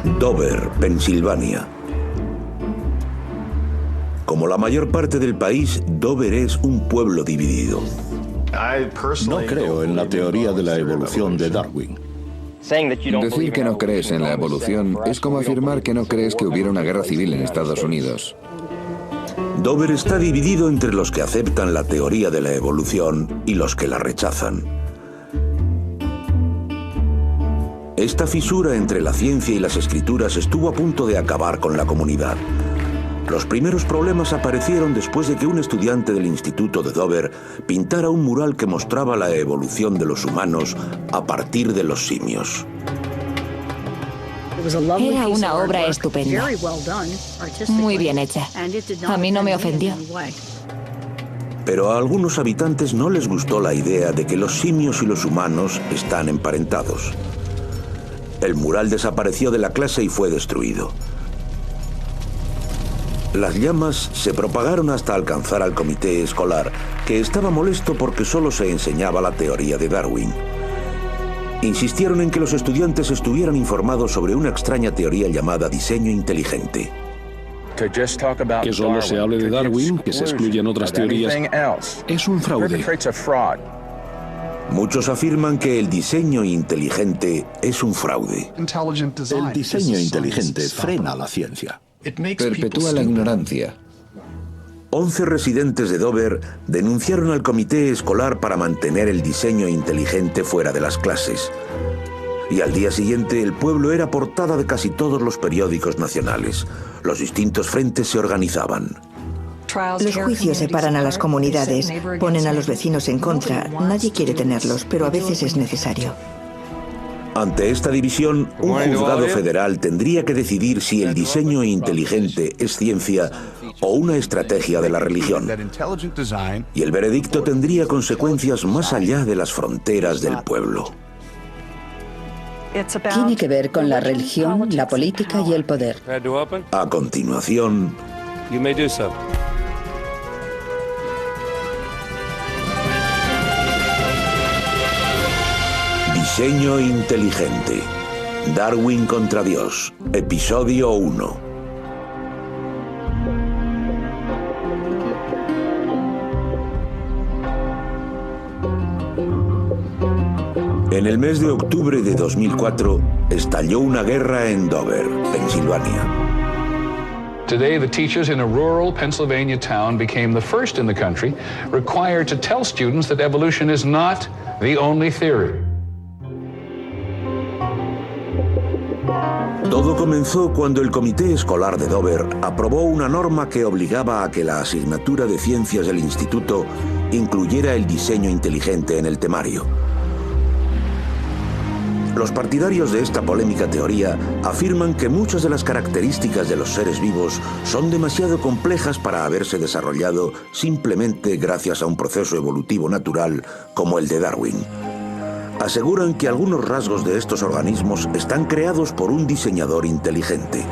Dover, Pensilvania. Como la mayor parte del país, Dover es un pueblo dividido. No creo en la teoría de la evolución de Darwin. Decir que no crees en la evolución es como afirmar que no crees que hubiera una guerra civil en Estados Unidos. Dover está dividido entre los que aceptan la teoría de la evolución y los que la rechazan. Esta fisura entre la ciencia y las escrituras estuvo a punto de acabar con la comunidad. Los primeros problemas aparecieron después de que un estudiante del Instituto de Dover pintara un mural que mostraba la evolución de los humanos a partir de los simios. Era una obra estupenda, muy bien hecha. A mí no me ofendió. Pero a algunos habitantes no les gustó la idea de que los simios y los humanos están emparentados. El mural desapareció de la clase y fue destruido. Las llamas se propagaron hasta alcanzar al comité escolar, que estaba molesto porque solo se enseñaba la teoría de Darwin. Insistieron en que los estudiantes estuvieran informados sobre una extraña teoría llamada diseño inteligente. Que solo se hable de Darwin, que se excluyan otras teorías, es un fraude. Muchos afirman que el diseño inteligente es un fraude. El diseño inteligente frena la ciencia. Perpetúa la ignorancia. 11 residentes de Dover denunciaron al comité escolar para mantener el diseño inteligente fuera de las clases. Y al día siguiente el pueblo era portada de casi todos los periódicos nacionales. Los distintos frentes se organizaban. Los juicios separan a las comunidades, ponen a los vecinos en contra. Nadie quiere tenerlos, pero a veces es necesario. Ante esta división, un juzgado federal tendría que decidir si el diseño inteligente es ciencia o una estrategia de la religión. Y el veredicto tendría consecuencias más allá de las fronteras del pueblo. Tiene que ver con la religión, la política y el poder. A continuación, Diseño inteligente. Darwin contra Dios. Episodio 1. En el mes de octubre de 2004, estalló una guerra en Dover, Pensilvania. Today, the teachers in a rural Pennsylvania town became the first in the country required to tell students that evolution is not the only theory. Todo comenzó cuando el comité escolar de Dover aprobó una norma que obligaba a que la asignatura de ciencias del instituto incluyera el diseño inteligente en el temario. Los partidarios de esta polémica teoría afirman que muchas de las características de los seres vivos son demasiado complejas para haberse desarrollado simplemente gracias a un proceso evolutivo natural como el de Darwin. Aseguran que algunos rasgos de estos organismos están creados por un diseñador inteligente.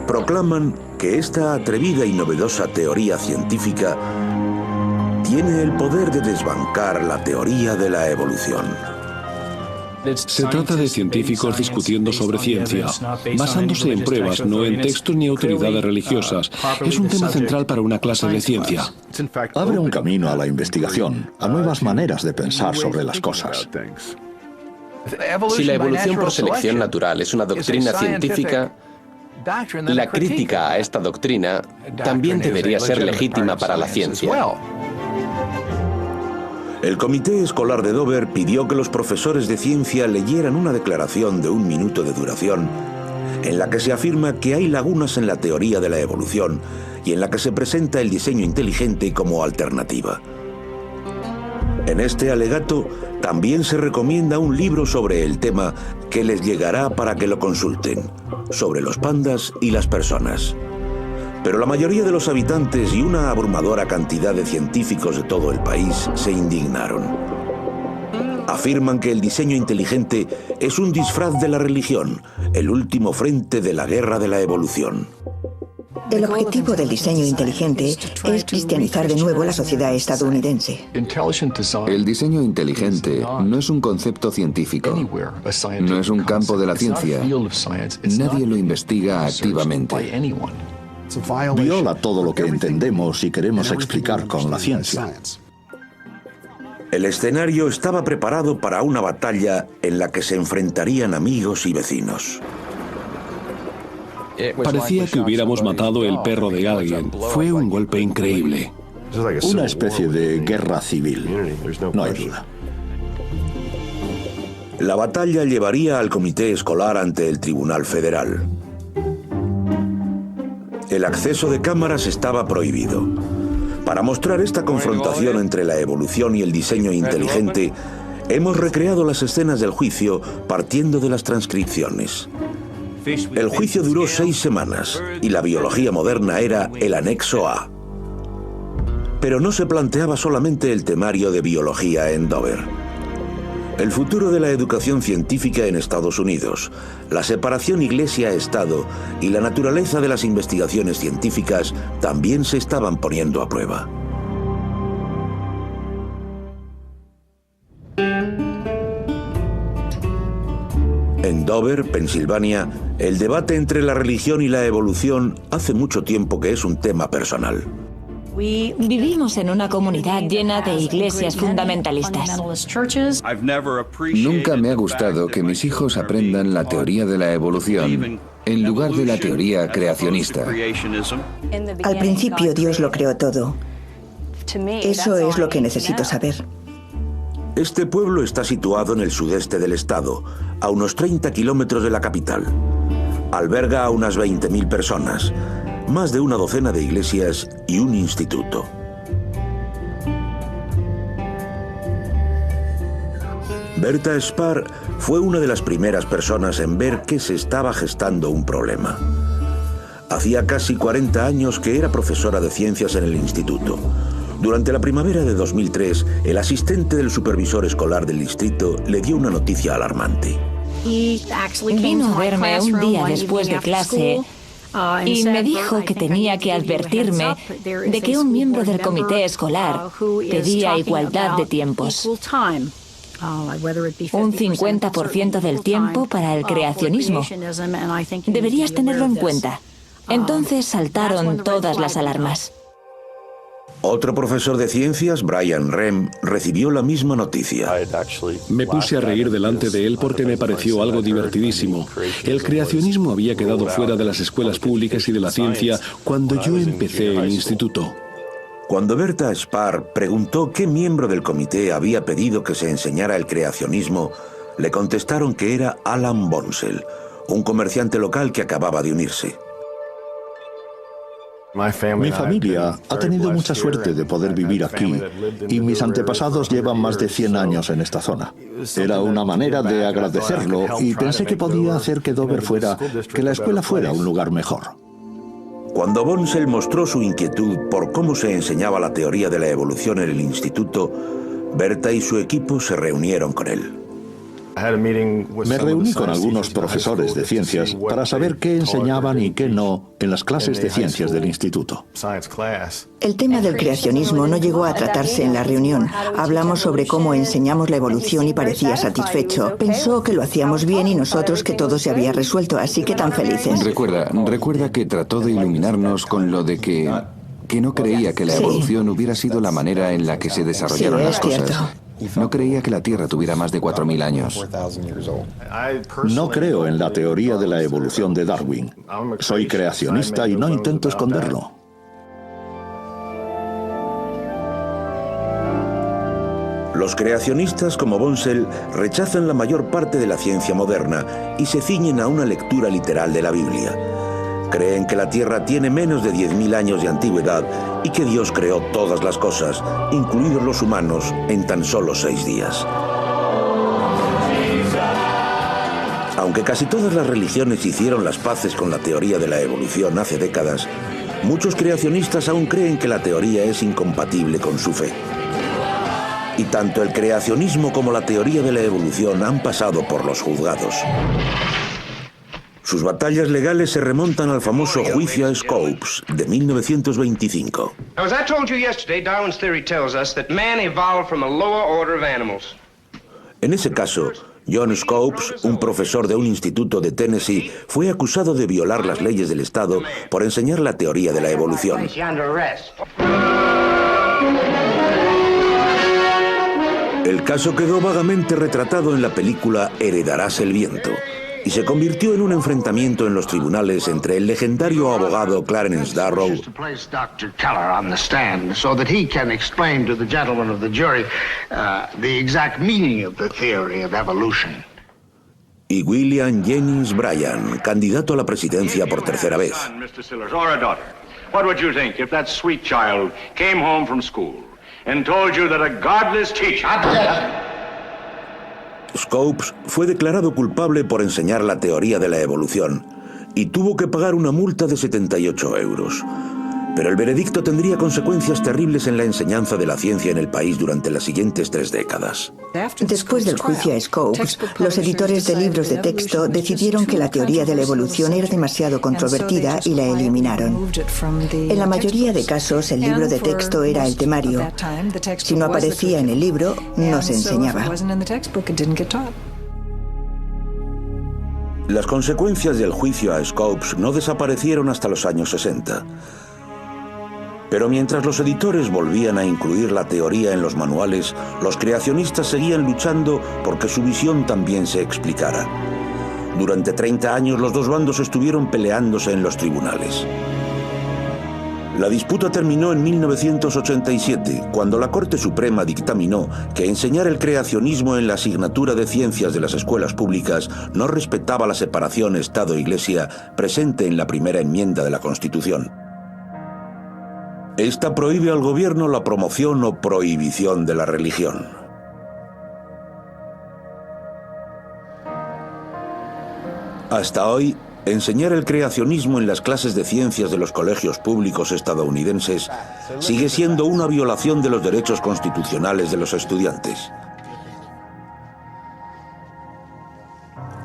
Proclaman que esta atrevida y novedosa teoría científica tiene el poder de desbancar la teoría de la evolución. Se trata de científicos discutiendo sobre ciencia, basándose en pruebas, no en textos ni autoridades religiosas. Es un tema central para una clase de ciencia. Abre un camino a la investigación, a nuevas maneras de pensar sobre las cosas. Si la evolución por selección natural es una doctrina científica, la crítica a esta doctrina también debería ser legítima para la ciencia. El comité escolar de Dover pidió que los profesores de ciencia leyeran una declaración de 1 minuto de duración en la que se afirma que hay lagunas en la teoría de la evolución y en la que se presenta el diseño inteligente como alternativa. En este alegato también se recomienda un libro sobre el tema que les llegará para que lo consulten, sobre los pandas y las personas. Pero la mayoría de los habitantes y una abrumadora cantidad de científicos de todo el país se indignaron. Afirman que el diseño inteligente es un disfraz de la religión, el último frente de la guerra de la evolución. El objetivo del diseño inteligente es cristianizar de nuevo la sociedad estadounidense. El diseño inteligente no es un concepto científico, no es un campo de la ciencia. Nadie lo investiga activamente. Viola todo lo que entendemos y queremos explicar con la ciencia. El escenario estaba preparado para una batalla en la que se enfrentarían amigos y vecinos. Parecía que hubiéramos matado el perro de alguien. Fue un golpe increíble. Una especie de guerra civil, no hay duda. La batalla llevaría al comité escolar ante el Tribunal Federal. El acceso de cámaras estaba prohibido. Para mostrar esta confrontación entre la evolución y el diseño inteligente, hemos recreado las escenas del juicio partiendo de las transcripciones. El juicio duró 6 semanas y la biología moderna era el anexo A. Pero no se planteaba solamente el temario de biología en Dover. El futuro de la educación científica en Estados Unidos, la separación iglesia-estado y la naturaleza de las investigaciones científicas también se estaban poniendo a prueba. En Dover, Pensilvania, el debate entre la religión y la evolución hace mucho tiempo que es un tema personal. Vivimos en una comunidad llena de iglesias fundamentalistas. Nunca me ha gustado que mis hijos aprendan la teoría de la evolución en lugar de la teoría creacionista. Al principio Dios lo creó todo. Eso es lo que necesito saber. Este pueblo está situado en el sudeste del estado, a unos 30 kilómetros de la capital. Alberga a unas 20.000 personas, más de una docena de iglesias y un instituto. Berta Spar fue una de las primeras personas en ver que se estaba gestando un problema. Hacía casi 40 años que era profesora de ciencias en el instituto. Durante la primavera de 2003, el asistente del supervisor escolar del distrito le dio una noticia alarmante. Vino a verme un día después de clase y me dijo que tenía que advertirme de que un miembro del comité escolar pedía igualdad de tiempos. Un 50% del tiempo para el creacionismo. Deberías tenerlo en cuenta. Entonces saltaron todas las alarmas. Otro profesor de ciencias, Brian Rem, recibió la misma noticia. Me puse a reír delante de él porque me pareció algo divertidísimo. El creacionismo había quedado fuera de las escuelas públicas y de la ciencia cuando yo empecé el instituto. Cuando Berta Spar preguntó qué miembro del comité había pedido que se enseñara el creacionismo, le contestaron que era Alan Bonsell, un comerciante local que acababa de unirse. Mi familia ha tenido mucha suerte de poder vivir aquí y mis antepasados llevan más de 100 años en esta zona. Era una manera de agradecerlo y pensé que podía hacer que Dover que la escuela fuera un lugar mejor. Cuando Bonsell mostró su inquietud por cómo se enseñaba la teoría de la evolución en el instituto, Berta y su equipo se reunieron con él. Me reuní con algunos profesores de ciencias para saber qué enseñaban y qué no en las clases de ciencias del instituto. El tema del creacionismo no llegó a tratarse en la reunión. Hablamos sobre cómo enseñamos la evolución y parecía satisfecho. Pensó que lo hacíamos bien y nosotros que todo se había resuelto, así que tan felices. Recuerda que trató de iluminarnos con lo de que no creía que la evolución hubiera sido la manera en la que se desarrollaron las cosas. Cierto. No creía que la Tierra tuviera más de 4.000 años. No creo en la teoría de la evolución de Darwin. Soy creacionista y no intento esconderlo. Los creacionistas como Bonsell rechazan la mayor parte de la ciencia moderna y se ciñen a una lectura literal de la Biblia. Creen que la Tierra tiene menos de 10.000 años de antigüedad y que Dios creó todas las cosas, incluidos los humanos, en tan solo 6 días. Aunque casi todas las religiones hicieron las paces con la teoría de la evolución hace décadas, muchos creacionistas aún creen que la teoría es incompatible con su fe. Y tanto el creacionismo como la teoría de la evolución han pasado por los juzgados. Sus batallas legales se remontan al famoso juicio a Scopes de 1925. As I told you yesterday, Darwin's theory tells us that man evolved from a lower order of animals. En ese caso, John Scopes, un profesor de un instituto de Tennessee, fue acusado de violar las leyes del Estado por enseñar la teoría de la evolución. El caso quedó vagamente retratado en la película Heredarás el viento y se convirtió en un enfrentamiento en los tribunales entre el legendario abogado Clarence Darrow y William Jennings Bryan, candidato a la presidencia por tercera vez. What would you think if that sweet child came home from school and told you that a godless teacher... Scopes fue declarado culpable por enseñar la teoría de la evolución y tuvo que pagar una multa de 78 euros. Pero el veredicto tendría consecuencias terribles en la enseñanza de la ciencia en el país durante las siguientes 3 décadas. Después del juicio a Scopes, los editores de libros de texto decidieron que la teoría de la evolución era demasiado controvertida y la eliminaron. En la mayoría de casos, el libro de texto era el temario. Si no aparecía en el libro, no se enseñaba. Las consecuencias del juicio a Scopes no desaparecieron hasta los años 60. Pero mientras los editores volvían a incluir la teoría en los manuales, los creacionistas seguían luchando porque su visión también se explicara. Durante 30 años los dos bandos estuvieron peleándose en los tribunales. La disputa terminó en 1987, cuando la Corte Suprema dictaminó que enseñar el creacionismo en la asignatura de ciencias de las escuelas públicas no respetaba la separación Estado-Iglesia presente en la primera enmienda de la Constitución. Esta prohíbe al gobierno la promoción o prohibición de la religión. Hasta hoy, enseñar el creacionismo en las clases de ciencias de los colegios públicos estadounidenses sigue siendo una violación de los derechos constitucionales de los estudiantes.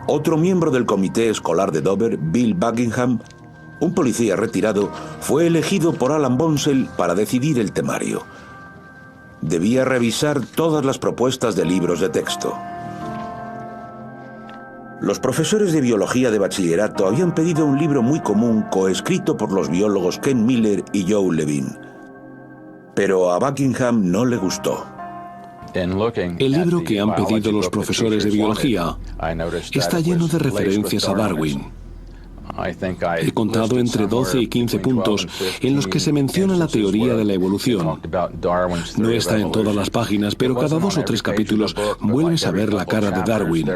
Otro miembro del comité escolar de Dover, Bill Buckingham, un policía retirado, fue elegido por Alan Bonsell para decidir el temario. Debía revisar todas las propuestas de libros de texto. Los profesores de biología de bachillerato habían pedido un libro muy común coescrito por los biólogos Ken Miller y Joe Levine. Pero a Buckingham no le gustó. El libro que han pedido los profesores de biología está lleno de referencias a Darwin. He contado entre 12 y 15 puntos en los que se menciona la teoría de la evolución. No está en todas las páginas, pero cada 2 o 3 capítulos vuelves a ver la cara de Darwin.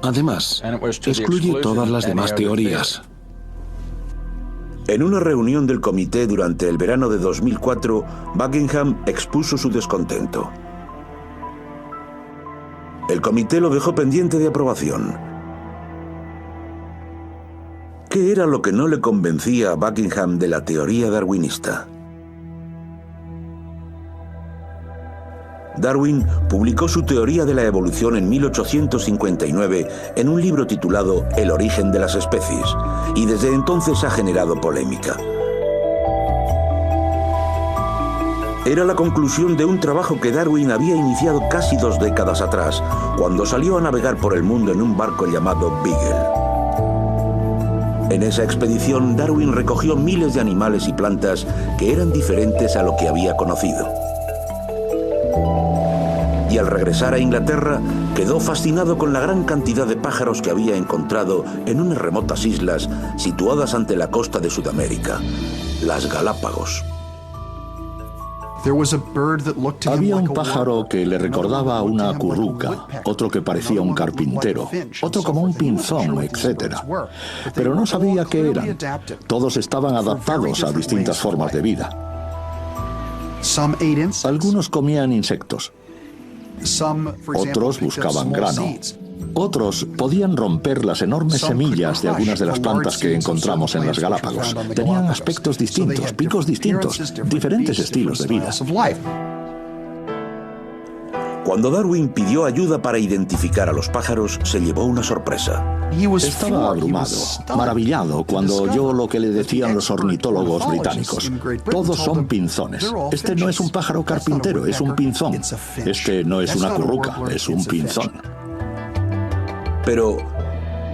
Además, excluye todas las demás teorías. En una reunión del comité durante el verano de 2004, Buckingham expuso su descontento. El comité lo dejó pendiente de aprobación. ¿Qué era lo que no le convencía a Buckingham de la teoría darwinista? Darwin publicó su teoría de la evolución en 1859 en un libro titulado El origen de las especies, y desde entonces ha generado polémica. Era la conclusión de un trabajo que Darwin había iniciado casi 2 décadas atrás, cuando salió a navegar por el mundo en un barco llamado Beagle. En esa expedición, Darwin recogió miles de animales y plantas que eran diferentes a lo que había conocido. Y al regresar a Inglaterra, quedó fascinado con la gran cantidad de pájaros que había encontrado en unas remotas islas situadas ante la costa de Sudamérica, las Galápagos. Había un pájaro que le recordaba a una curruca, otro que parecía un carpintero, otro como un pinzón, etc. Pero no sabía qué eran. Todos estaban adaptados a distintas formas de vida. Algunos comían insectos. Otros buscaban grano. Otros podían romper las enormes semillas de algunas de las plantas que encontramos en las Galápagos. Tenían aspectos distintos, picos distintos, diferentes estilos de vida. Cuando Darwin pidió ayuda para identificar a los pájaros, se llevó una sorpresa. Estaba abrumado, maravillado, cuando oyó lo que le decían los ornitólogos británicos. Todos son pinzones. Este no es un pájaro carpintero, es un pinzón. Este no es una curruca, es un pinzón. Pero,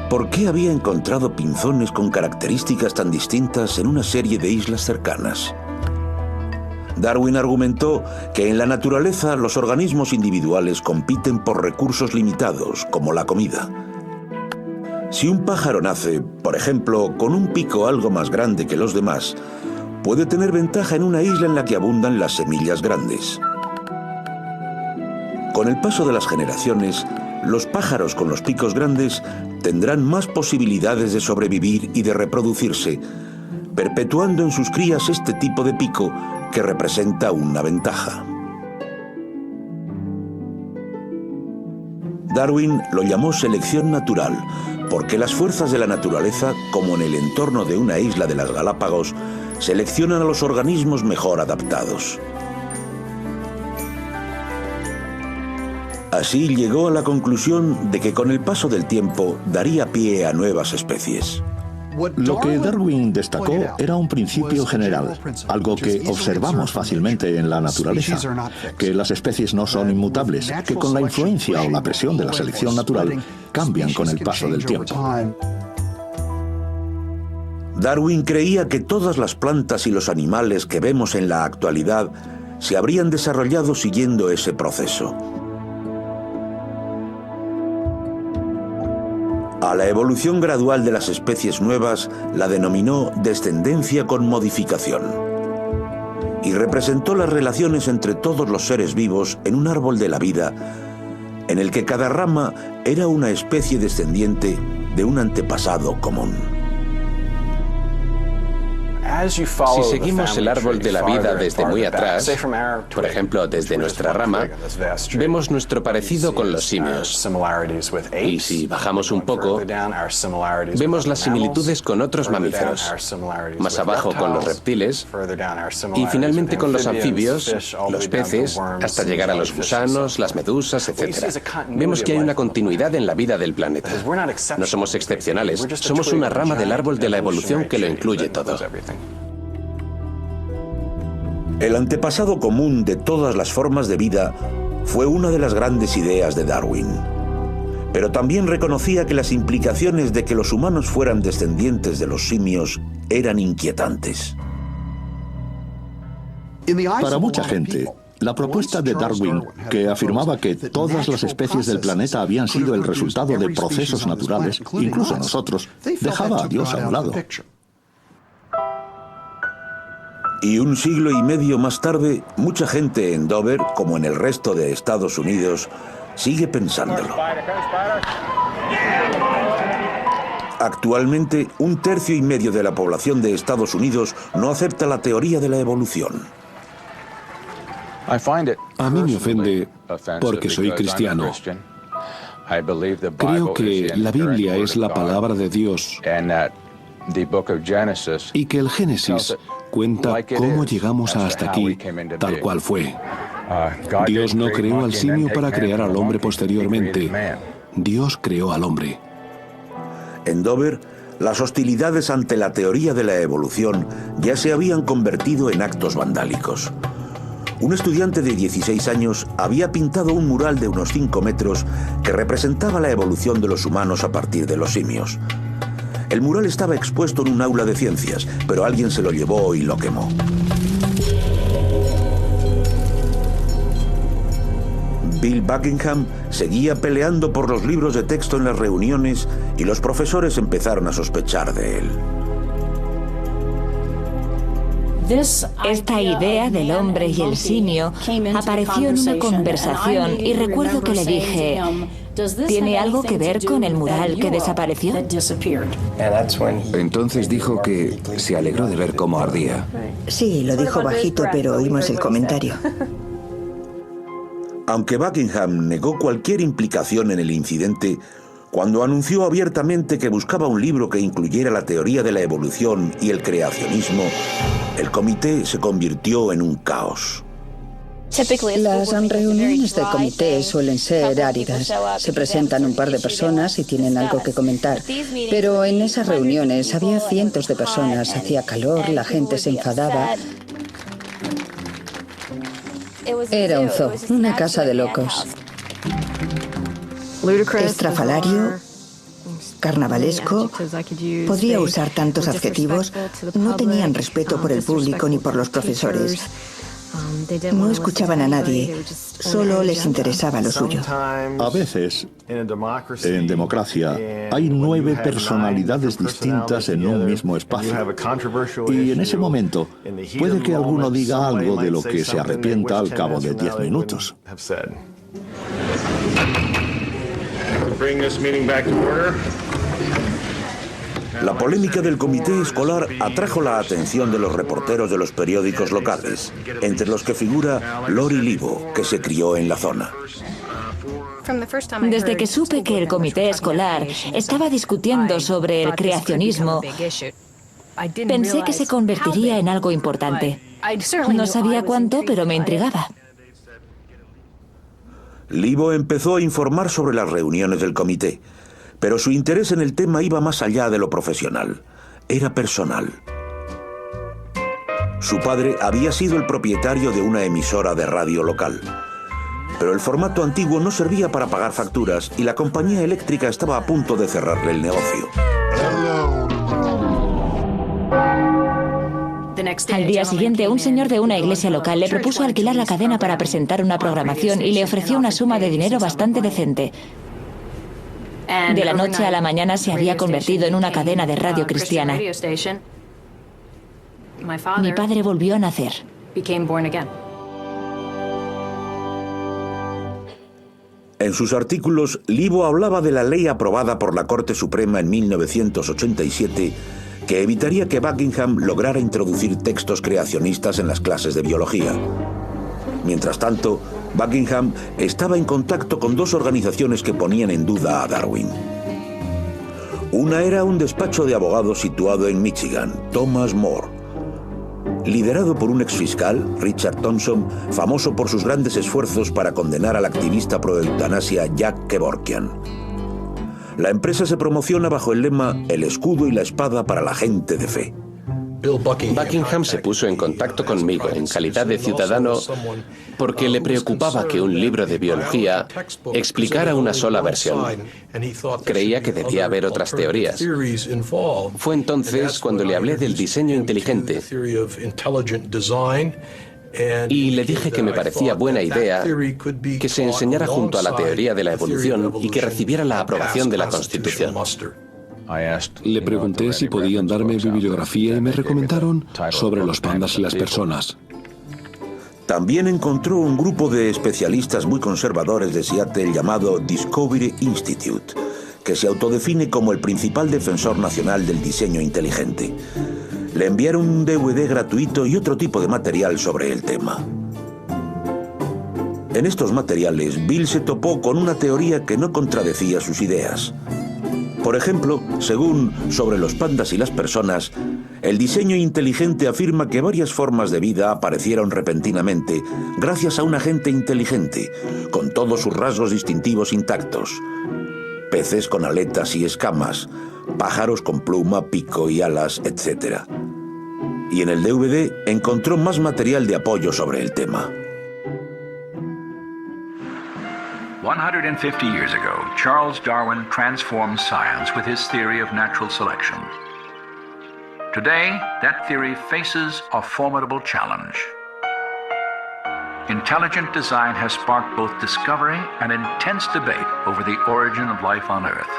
¿por qué había encontrado pinzones con características tan distintas en una serie de islas cercanas? Darwin argumentó que en la naturaleza los organismos individuales compiten por recursos limitados, como la comida. Si un pájaro nace, por ejemplo, con un pico algo más grande que los demás, puede tener ventaja en una isla en la que abundan las semillas grandes. Con el paso de las generaciones, los pájaros con los picos grandes tendrán más posibilidades de sobrevivir y de reproducirse, perpetuando en sus crías este tipo de pico que representa una ventaja. Darwin lo llamó selección natural, porque las fuerzas de la naturaleza, como en el entorno de una isla de las Galápagos, seleccionan a los organismos mejor adaptados. Así llegó a la conclusión de que con el paso del tiempo daría pie a nuevas especies. Lo que Darwin destacó era un principio general, algo que observamos fácilmente en la naturaleza, que las especies no son inmutables, que con la influencia o la presión de la selección natural cambian con el paso del tiempo. Darwin creía que todas las plantas y los animales que vemos en la actualidad se habrían desarrollado siguiendo ese proceso. A la evolución gradual de las especies nuevas la denominó descendencia con modificación y representó las relaciones entre todos los seres vivos en un árbol de la vida en el que cada rama era una especie descendiente de un antepasado común. Si seguimos el árbol de la vida desde muy atrás, por ejemplo, desde nuestra rama, vemos nuestro parecido con los simios. Y si bajamos un poco, vemos las similitudes con otros mamíferos. Más abajo con los reptiles y finalmente con los anfibios, los peces, hasta llegar a los gusanos, las medusas, etc. Vemos que hay una continuidad en la vida del planeta. No somos excepcionales, somos una rama del árbol de la evolución que lo incluye todo. El antepasado común de todas las formas de vida fue una de las grandes ideas de Darwin. Pero también reconocía que las implicaciones de que los humanos fueran descendientes de los simios eran inquietantes. Para mucha gente, la propuesta de Darwin, que afirmaba que todas las especies del planeta habían sido el resultado de procesos naturales, incluso nosotros, dejaba a Dios a un lado. Y un siglo y medio más tarde, mucha gente en Dover, como en el resto de Estados Unidos, sigue pensándolo. Actualmente, 1,3 medio de la población de Estados Unidos no acepta la teoría de la evolución. A mí me ofende porque soy cristiano. Creo que la Biblia es la palabra de Dios y que el Génesis cuenta cómo llegamos hasta aquí, tal cual fue. Dios no creó al simio para crear al hombre posteriormente. Dios creó al hombre. En Dover, las hostilidades ante la teoría de la evolución ya se habían convertido en actos vandálicos. Un estudiante de 16 años había pintado un mural de unos 5 metros que representaba la evolución de los humanos a partir de los simios. El mural estaba expuesto en un aula de ciencias, pero alguien se lo llevó y lo quemó. Bill Buckingham seguía peleando por los libros de texto en las reuniones y los profesores empezaron a sospechar de él. Esta idea del hombre y el simio apareció en una conversación y recuerdo que le dije: ¿tiene algo que ver con el mural que desapareció? Entonces dijo que se alegró de ver cómo ardía. Sí, lo dijo bajito, pero oímos el comentario. Aunque Buckingham negó cualquier implicación en el incidente, cuando anunció abiertamente que buscaba un libro que incluyera la teoría de la evolución y el creacionismo, el comité se convirtió en un caos. Las reuniones del comité suelen ser áridas. Se presentan un par de personas y tienen algo que comentar. Pero en esas reuniones había cientos de personas, hacía calor, la gente se enfadaba. Era un zoo, una casa de locos. Estrafalario, carnavalesco, podría usar tantos adjetivos, no tenían respeto por el público ni por los profesores. No escuchaban a nadie, solo les interesaba lo suyo. A veces, en democracia, hay 9 personalidades distintas en un mismo espacio. Y en ese momento, puede que alguno diga algo de lo que se arrepienta al cabo de 10 minutos. La polémica del comité escolar atrajo la atención de los reporteros de los periódicos locales, entre los que figura Lori Livo, que se crió en la zona. Desde que supe que el comité escolar estaba discutiendo sobre el creacionismo, pensé que se convertiría en algo importante. No sabía cuánto, pero me intrigaba. Livo empezó a informar sobre las reuniones del comité, pero su interés en el tema iba más allá de lo profesional. Era personal. Su padre había sido el propietario de una emisora de radio local, pero el formato antiguo no servía para pagar facturas y la compañía eléctrica estaba a punto de cerrarle el negocio. Al día siguiente, un señor de una iglesia local le propuso alquilar la cadena para presentar una programación y le ofreció una suma de dinero bastante decente. De la noche a la mañana se había convertido en una cadena de radio cristiana. Mi padre volvió a nacer. En sus artículos, Livo hablaba de la ley aprobada por la Corte Suprema en 1987 que evitaría que Buckingham lograra introducir textos creacionistas en las clases de biología. Mientras tanto, Buckingham estaba en contacto con 2 organizaciones que ponían en duda a Darwin. Una era un despacho de abogados situado en Michigan, Thomas More, liderado por un exfiscal, Richard Thompson, famoso por sus grandes esfuerzos para condenar al activista pro-eutanasia Jack Kevorkian. La empresa se promociona bajo el lema «El escudo y la espada para la gente de fe». Buckingham se puso en contacto conmigo en calidad de ciudadano porque le preocupaba que un libro de biología explicara una sola versión. Creía que debía haber otras teorías. Fue entonces cuando le hablé del diseño inteligente y le dije que me parecía buena idea que se enseñara junto a la teoría de la evolución y que recibiera la aprobación de la Constitución. Le pregunté si podían darme bibliografía y me recomendaron sobre los pandas y las personas. También encontró un grupo de especialistas muy conservadores de Seattle llamado Discovery Institute, que se autodefine como el principal defensor nacional del diseño inteligente. Le enviaron un DVD gratuito y otro tipo de material sobre el tema. En estos materiales, Bill se topó con una teoría que no contradecía sus ideas. Por ejemplo, según Sobre los pandas y las personas, el diseño inteligente afirma que varias formas de vida aparecieron repentinamente gracias a un agente inteligente, con todos sus rasgos distintivos intactos. Peces con aletas y escamas, pájaros con pluma, pico y alas, etc. Y en el DVD encontró más material de apoyo sobre el tema. 150 years ago, Charles Darwin transformed science with his theory of natural selection. Today, that theory faces a formidable challenge. Intelligent design has sparked both discovery and intense debate over the origin of life on Earth.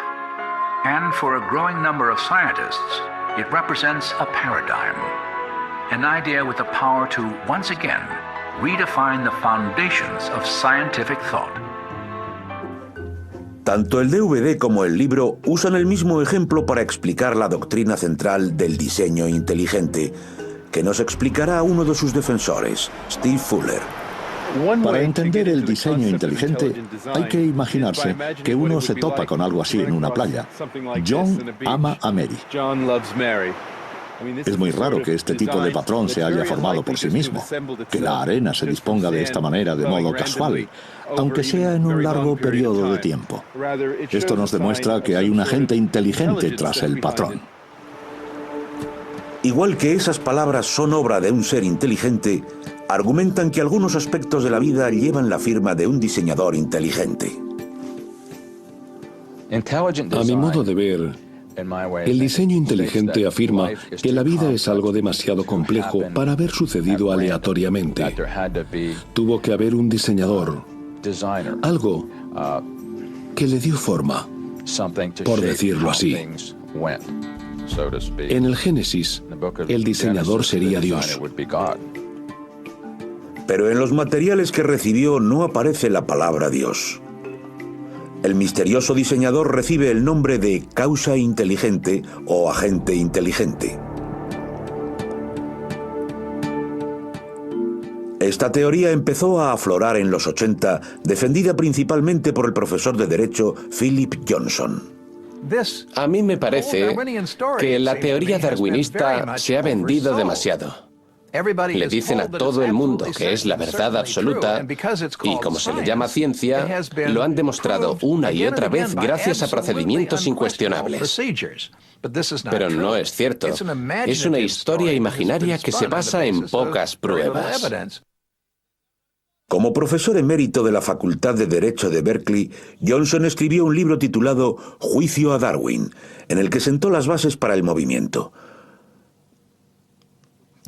And for a growing number of scientists, it represents a paradigm, an idea with the power to, once again, redefine the foundations of scientific thought. Tanto el DVD como el libro usan el mismo ejemplo para explicar la doctrina central del diseño inteligente, que nos explicará uno de sus defensores, Steve Fuller. Para entender el diseño inteligente, hay que imaginarse que uno se topa con algo así en una playa. John ama a Mary. Es muy raro que este tipo de patrón se haya formado por sí mismo, que la arena se disponga de esta manera de modo casual, aunque sea en un largo periodo de tiempo. Esto nos demuestra que hay un agente inteligente tras el patrón. Igual que esas palabras son obra de un ser inteligente, argumentan que algunos aspectos de la vida llevan la firma de un diseñador inteligente. A mi modo de ver, el diseño inteligente afirma que la vida es algo demasiado complejo para haber sucedido aleatoriamente. Tuvo que haber un diseñador, algo que le dio forma, por decirlo así. En el Génesis, el diseñador sería Dios. Pero en los materiales que recibió no aparece la palabra Dios. El misterioso diseñador recibe el nombre de causa inteligente o agente inteligente. Esta teoría empezó a aflorar en los 80, defendida principalmente por el profesor de Derecho Philip Johnson. A mí me parece que la teoría darwinista se ha vendido demasiado. Le dicen a todo el mundo que es la verdad absoluta y como se le llama ciencia, lo han demostrado una y otra vez gracias a procedimientos incuestionables. Pero no es cierto. Es una historia imaginaria que se basa en pocas pruebas. Como profesor emérito de la Facultad de Derecho de Berkeley, Johnson escribió un libro titulado Juicio a Darwin, en el que sentó las bases para el movimiento.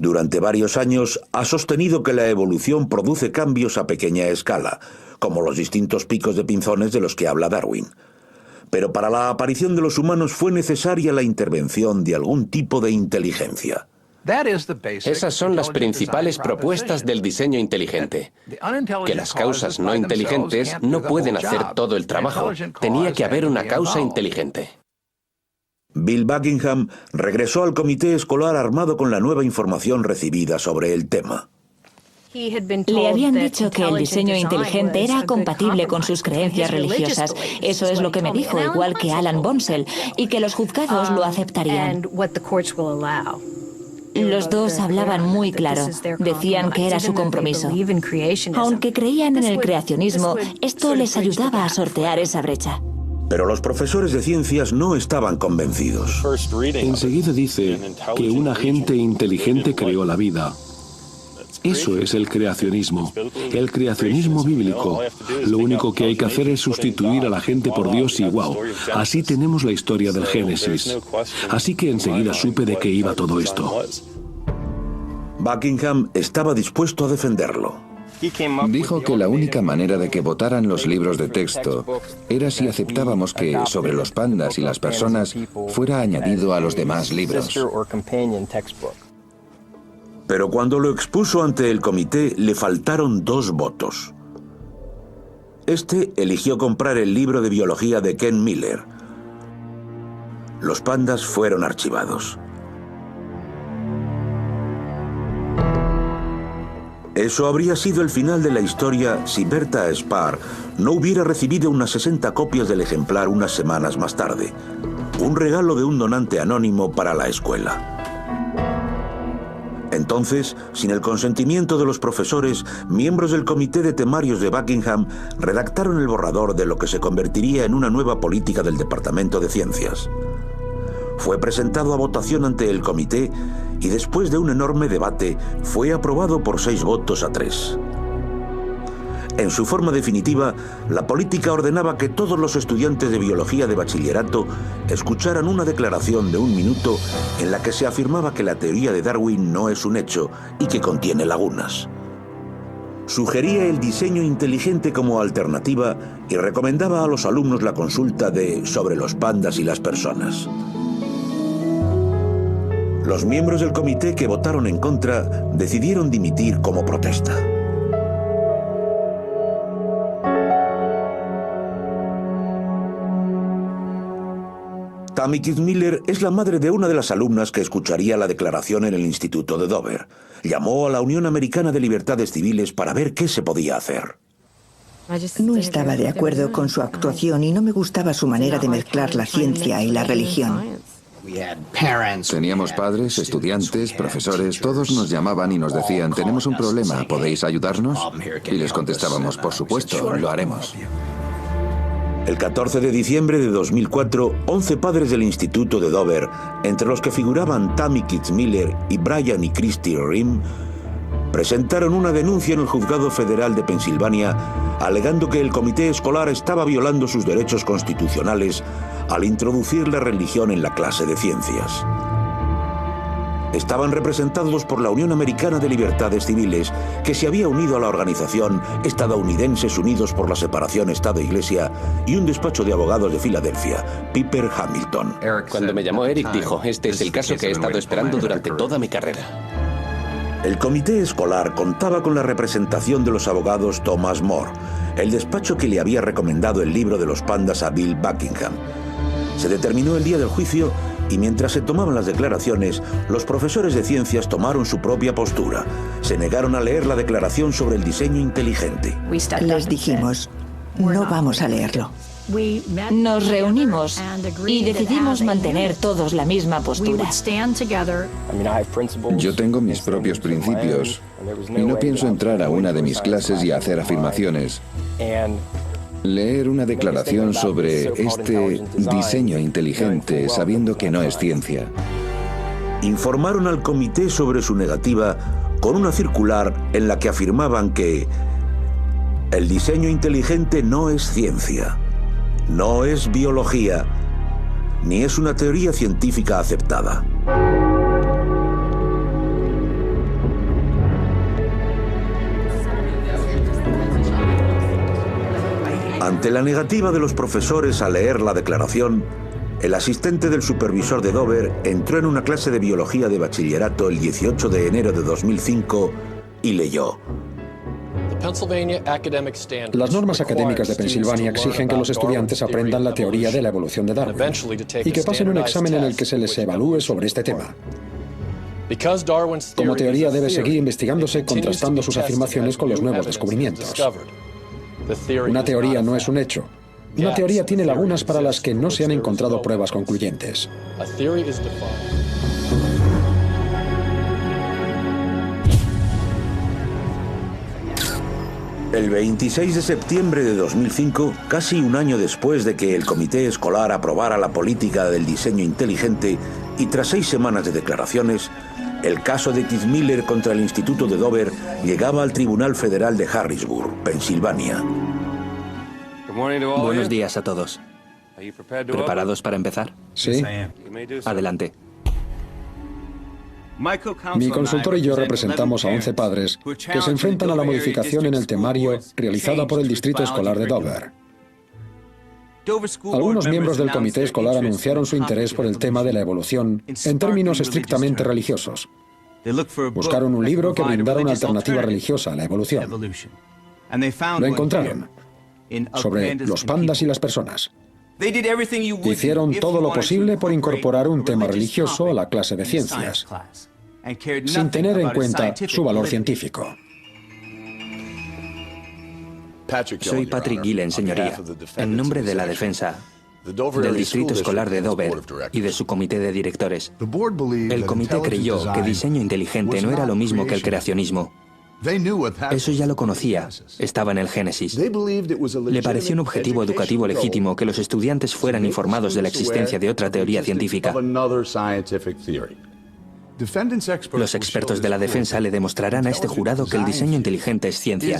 Durante varios años ha sostenido que la evolución produce cambios a pequeña escala, como los distintos picos de pinzones de los que habla Darwin. Pero para la aparición de los humanos fue necesaria la intervención de algún tipo de inteligencia. Esas son las principales propuestas del diseño inteligente. Que las causas no inteligentes no pueden hacer todo el trabajo. Tenía que haber una causa inteligente. Bill Buckingham regresó al comité escolar armado con la nueva información recibida sobre el tema. Le habían dicho que el diseño inteligente era compatible con sus creencias religiosas. Eso es lo que me dijo, igual que Alan Bonsell, y que los juzgados lo aceptarían. Los dos hablaban muy claro. Decían que era su compromiso. Aunque creían en el creacionismo, esto les ayudaba a sortear esa brecha. Pero los profesores de ciencias no estaban convencidos. Enseguida dice que un agente inteligente creó la vida. Eso es el creacionismo. El creacionismo bíblico. Lo único que hay que hacer es sustituir a la gente por Dios y wow. Así tenemos la historia del Génesis. Así que enseguida supe de qué iba todo esto. Buckingham estaba dispuesto a defenderlo. Dijo que la única manera de que votaran los libros de texto era si aceptábamos que sobre los pandas y las personas fuera añadido a los demás libros. Pero cuando lo expuso ante el comité le faltaron 2 votos. Este eligió comprar el libro de biología de Ken Miller. Los pandas fueron archivados. Eso habría sido el final de la historia si Bertha Spar no hubiera recibido unas 60 copias del ejemplar unas semanas más tarde. Un regalo de un donante anónimo para la escuela. Entonces, sin el consentimiento de los profesores, miembros del comité de temarios de Buckingham redactaron el borrador de lo que se convertiría en una nueva política del Departamento de Ciencias. Fue presentado a votación ante el comité y después de un enorme debate fue aprobado por 6 votos a 3. En su forma definitiva, la política ordenaba que todos los estudiantes de biología de bachillerato escucharan una declaración de 1 minuto en la que se afirmaba que la teoría de Darwin no es un hecho y que contiene lagunas. Sugería el diseño inteligente como alternativa y recomendaba a los alumnos la consulta de Sobre los pandas y las personas. Los miembros del comité que votaron en contra decidieron dimitir como protesta. Tammy Kitzmiller es la madre de una de las alumnas que escucharía la declaración en el Instituto de Dover. Llamó a la Unión Americana de Libertades Civiles para ver qué se podía hacer. No estaba de acuerdo con su actuación y no me gustaba su manera de mezclar la ciencia y la religión. Teníamos padres, estudiantes, profesores, todos nos llamaban y nos decían, tenemos un problema, ¿podéis ayudarnos? Y les contestábamos, por supuesto, lo haremos. El 14 de diciembre de 2004, 11 padres del Instituto de Dover, entre los que figuraban Tammy Kitzmiller y Brian y Christy Rim, presentaron una denuncia en el Juzgado Federal de Pensilvania, alegando que el comité escolar estaba violando sus derechos constitucionales al introducir la religión en la clase de ciencias. Estaban representados por la Unión Americana de Libertades Civiles, que se había unido a la organización Estadounidenses Unidos por la Separación Estado-Iglesia, y un despacho de abogados de Filadelfia, Piper Hamilton. Cuando me llamó Eric dijo, este es el caso que he estado esperando durante toda mi carrera. El comité escolar contaba con la representación de los abogados Thomas More, el despacho que le había recomendado el libro de los pandas a Bill Buckingham. Se determinó el día del juicio y mientras se tomaban las declaraciones, los profesores de ciencias tomaron su propia postura. Se negaron a leer la declaración sobre el diseño inteligente. Les dijimos, no vamos a leerlo. Nos reunimos y decidimos mantener todos la misma postura. Yo tengo mis propios principios y no pienso entrar a una de mis clases y hacer afirmaciones. Leer una declaración sobre este diseño inteligente sabiendo que no es ciencia. Informaron al comité sobre su negativa con una circular en la que afirmaban que el diseño inteligente no es ciencia, no es biología, ni es una teoría científica aceptada. Ante la negativa de los profesores a leer la declaración, el asistente del supervisor de Dover entró en una clase de biología de bachillerato el 18 de enero de 2005 y leyó: Las normas académicas de Pensilvania exigen que los estudiantes aprendan la teoría de la evolución de Darwin y que pasen un examen en el que se les evalúe sobre este tema. Como teoría debe seguir investigándose contrastando sus afirmaciones con los nuevos descubrimientos. Una teoría no es un hecho. Una teoría tiene lagunas para las que no se han encontrado pruebas concluyentes. El 26 de septiembre de 2005, casi un año después de que el comité escolar aprobara la política del diseño inteligente y tras 6 semanas de declaraciones, el caso de Kitzmiller contra el Instituto de Dover llegaba al Tribunal Federal de Harrisburg, Pensilvania. Buenos días a todos. ¿Preparados para empezar? Sí. Adelante. Mi consultor y yo representamos a 11 padres que se enfrentan a la modificación en el temario realizada por el Distrito Escolar de Dover. Algunos miembros del comité escolar anunciaron su interés por el tema de la evolución en términos estrictamente religiosos. Buscaron un libro que brindara una alternativa religiosa a la evolución. Lo encontraron, sobre los pandas y las personas. Hicieron todo lo posible por incorporar un tema religioso a la clase de ciencias, sin tener en cuenta su valor científico. Soy Patrick Gillen, señoría, en nombre de la defensa del Distrito Escolar de Dover y de su comité de directores. El comité creyó que diseño inteligente no era lo mismo que el creacionismo. Eso ya lo conocía, estaba en el Génesis. Le pareció un objetivo educativo legítimo que los estudiantes fueran informados de la existencia de otra teoría científica. Los expertos de la defensa le demostrarán a este jurado que el diseño inteligente es ciencia.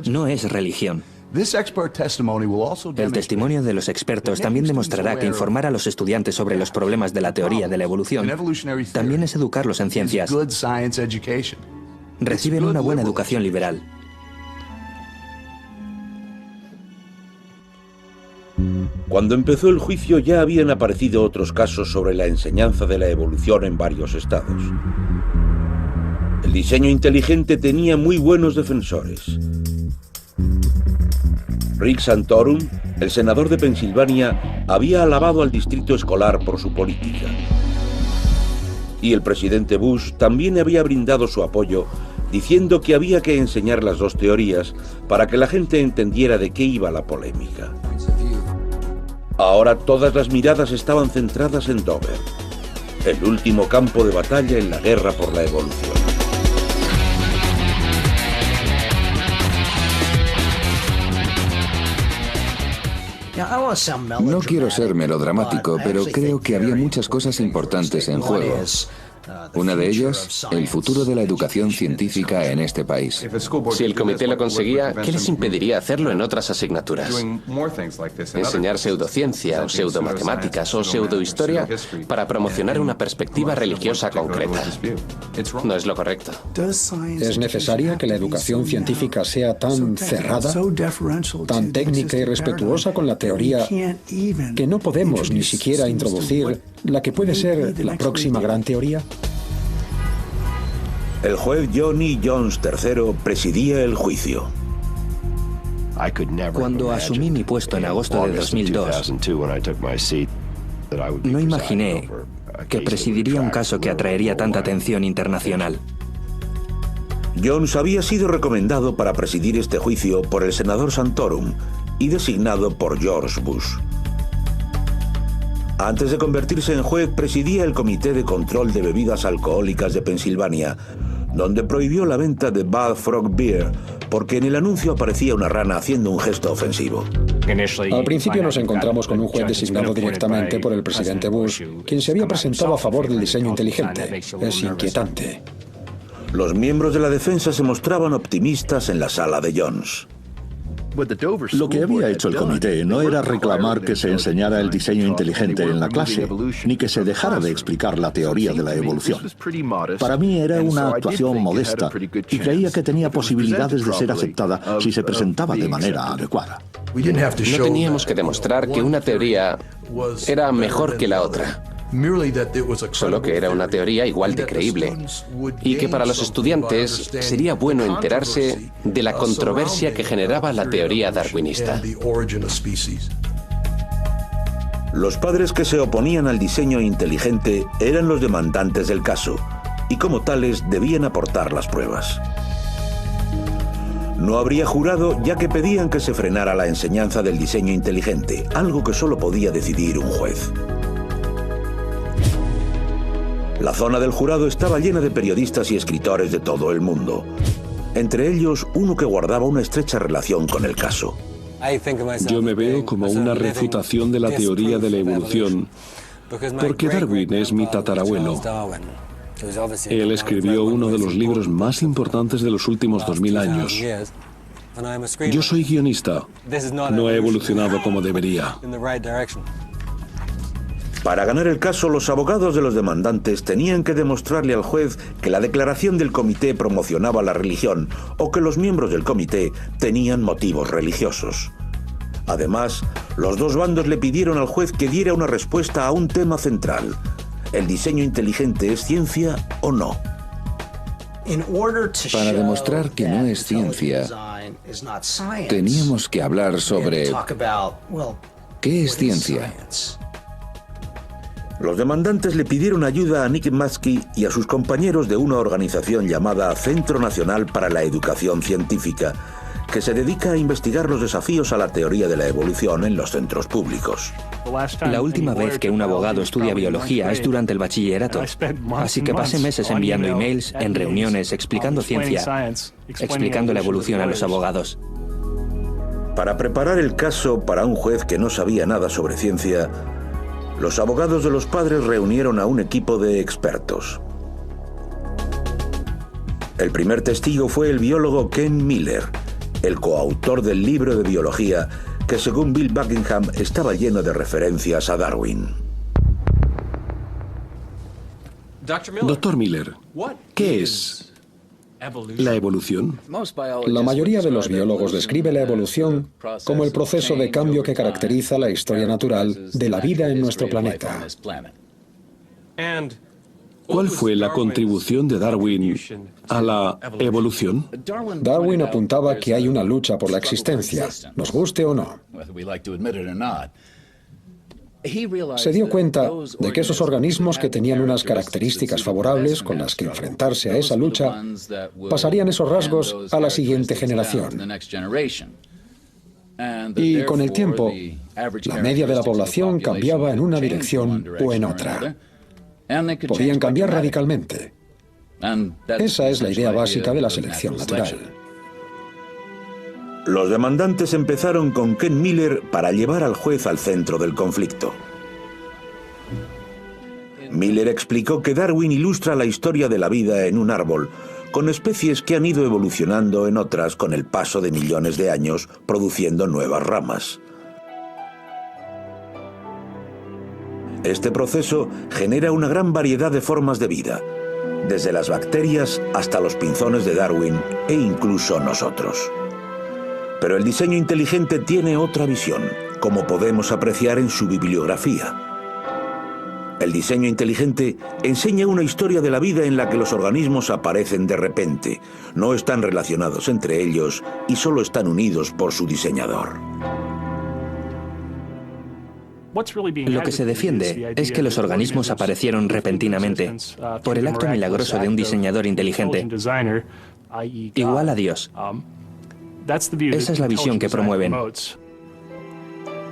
No es religión. El testimonio de los expertos también demostrará que informar a los estudiantes sobre los problemas de la teoría de la evolución también es educarlos en ciencias. Reciben una buena educación liberal. Cuando empezó el juicio ya habían aparecido otros casos sobre la enseñanza de la evolución en varios estados. El diseño inteligente tenía muy buenos defensores. Rick Santorum, el senador de Pensilvania, había alabado al distrito escolar por su política. Y el presidente Bush también había brindado su apoyo, diciendo que había que enseñar las dos teorías para que la gente entendiera de qué iba la polémica. Ahora todas las miradas estaban centradas en Dover, el último campo de batalla en la guerra por la evolución. No quiero ser melodramático, pero creo que había muchas cosas importantes en juego. Una de ellas, el futuro de la educación científica en este país. Si el comité lo conseguía, ¿qué les impediría hacerlo en otras asignaturas? Enseñar pseudociencia o pseudomatemáticas o pseudohistoria para promocionar una perspectiva religiosa concreta. No es lo correcto. ¿Es necesaria que la educación científica sea tan cerrada, tan técnica y respetuosa con la teoría, que no podemos ni siquiera introducir la que puede ser la próxima gran teoría? El juez Johnny Jones III presidía el juicio. Cuando asumí mi puesto en agosto de 2002, no imaginé que presidiría un caso que atraería tanta atención internacional. Jones había sido recomendado para presidir este juicio por el senador Santorum y designado por George Bush. Antes de convertirse en juez, presidía el Comité de Control de Bebidas Alcohólicas de Pensilvania, donde prohibió la venta de Bad Frog Beer porque en el anuncio aparecía una rana haciendo un gesto ofensivo. Al principio nos encontramos con un juez designado directamente por el presidente Bush, quien se había presentado a favor del diseño inteligente. Es inquietante. Los miembros de la defensa se mostraban optimistas en la sala de Jones. Lo que había hecho el comité no era reclamar que se enseñara el diseño inteligente en la clase, ni que se dejara de explicar la teoría de la evolución. Para mí era una actuación modesta y creía que tenía posibilidades de ser aceptada si se presentaba de manera adecuada. No teníamos que demostrar que una teoría era mejor que la otra, solo que era una teoría igual de creíble y que para los estudiantes sería bueno enterarse de la controversia que generaba la teoría darwinista. Los padres que se oponían al diseño inteligente eran los demandantes del caso y como tales debían aportar las pruebas. No habría jurado ya que pedían que se frenara la enseñanza del diseño inteligente, algo que solo podía decidir un juez. La zona del jurado estaba llena de periodistas y escritores de todo el mundo. Entre ellos, uno que guardaba una estrecha relación con el caso. Yo me veo como una refutación de la teoría de la evolución, porque Darwin es mi tatarabuelo. Él escribió uno de los libros más importantes de los últimos 2000 años. Yo soy guionista. No he evolucionado como debería. Para ganar el caso, los abogados de los demandantes tenían que demostrarle al juez que la declaración del comité promocionaba la religión o que los miembros del comité tenían motivos religiosos. Además, los dos bandos le pidieron al juez que diera una respuesta a un tema central. ¿El diseño inteligente es ciencia o no? Para demostrar que no es ciencia, teníamos que hablar sobre ¿qué es ciencia? Los demandantes le pidieron ayuda a Nick Maskey y a sus compañeros de una organización llamada Centro Nacional para la Educación Científica, que se dedica a investigar los desafíos a la teoría de la evolución en los centros públicos. La última vez que un abogado estudia biología es durante el bachillerato, así que pasé meses enviando emails, en reuniones, explicando ciencia, explicando la evolución a los abogados. Para preparar el caso para un juez que no sabía nada sobre ciencia, los abogados de los padres reunieron a un equipo de expertos. El primer testigo fue el biólogo Ken Miller, el coautor del libro de biología que, según Bill Buckingham, estaba lleno de referencias a Darwin. Doctor Miller, ¿qué es la evolución? La mayoría de los biólogos describe la evolución como el proceso de cambio que caracteriza la historia natural de la vida en nuestro planeta. ¿Cuál fue la contribución de Darwin a la evolución? Darwin apuntaba que hay una lucha por la existencia, nos guste o no. Se dio cuenta de que esos organismos que tenían unas características favorables con las que enfrentarse a esa lucha pasarían esos rasgos a la siguiente generación. Y con el tiempo, La media de la población cambiaba en una dirección o en otra. Podían cambiar radicalmente. Esa es la idea básica de la selección natural. Los demandantes empezaron con Ken Miller para llevar al juez al centro del conflicto. Miller explicó que Darwin ilustra la historia de la vida en un árbol, con especies que han ido evolucionando en otras con el paso de millones de años, produciendo nuevas ramas. Este proceso genera una gran variedad de formas de vida, desde las bacterias hasta los pinzones de Darwin e incluso nosotros. Pero el diseño inteligente tiene otra visión, como podemos apreciar en su bibliografía. El diseño inteligente enseña una historia de la vida en la que los organismos aparecen de repente, no están relacionados entre ellos y solo están unidos por su diseñador. Lo que se defiende es que los organismos aparecieron repentinamente, por el acto milagroso de un diseñador inteligente, igual a Dios. Esa es la visión que promueven.